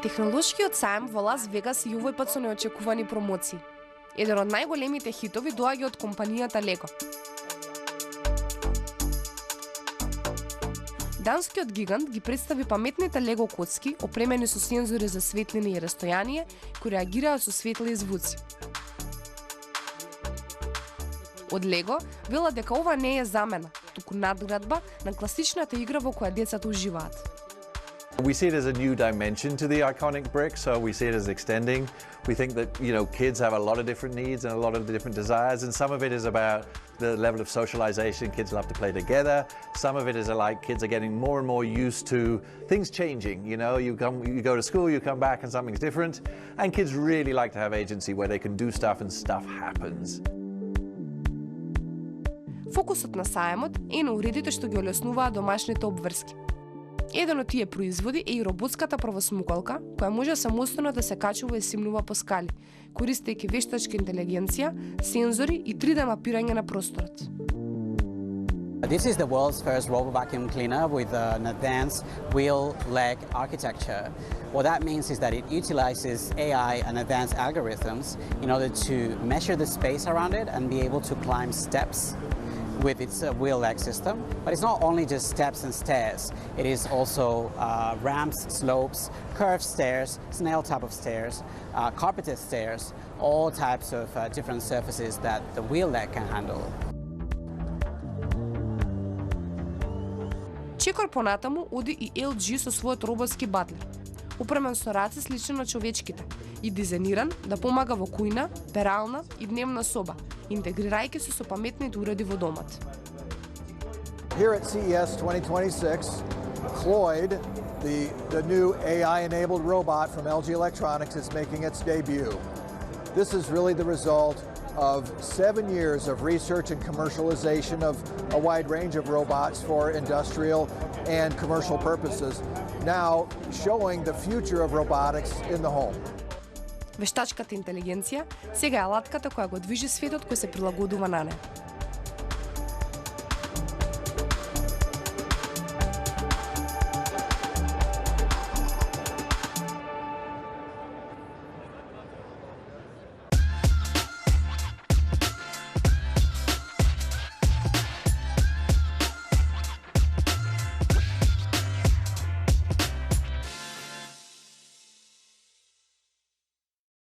Технолошкиот саем во Лас Вегас и овој пат со неочекувани промоции. Еден од најголемите хитови доаѓа од компанијата Лего. Данскиот гигант ги представи паметните Лего коцки, опремени со сензори за светлина и растојание, кои реагираат со светла и звуци. Од Лего велат дека ова не е замена, туку надградба на класичната игра во која децата уживаат. We see it as a new dimension to the iconic brick, so we see it as extending. We think that, kids have a lot of different needs and a lot of different desires, and some of it is about the level of socialization. Kids love to play together. Some of it is like kids are getting more and more used to things changing. You go to school, you come back and something's different, and kids really like to have agency where they can do stuff and stuff happens. Фокусот на саемот е на уредите што ги олеснуваат домашните обврски. Еден од тие производи е и роботската правосмукалка, која може самостојно да се качува и симнува по скали, користејќи вештачка интелигенција, сензори и 3D мапирање на просторот. This is the world's first robot vacuum cleaner with an advanced wheel-leg architecture. What that means is that it utilizes AI and advanced algorithms in order to measure the space around it and be able to climb steps with its wheel-leg system. But it's not only just steps and stairs. It is also ramps, slopes, curved stairs, snail type of stairs, carpeted stairs, all types of different surfaces that the wheel-leg can handle. Чекор понатаму оди и LG со својот роботски батлер, упремен со раце слични на човечките и дизајниран да помага во кујна, перална и дневна соба, интегрирајќи се со паметните уреди во домот. Here at CES 2026, Cloyd, the new AI-enabled robot from LG Electronics, is making its debut. This is really the result of 7 years of research and commercialization of a wide range of robots for industrial and commercial purposes, now showing the future of robotics in the home. Вештачката интелигенција сега е алатката која го движи светот кој се прилагодува на неа.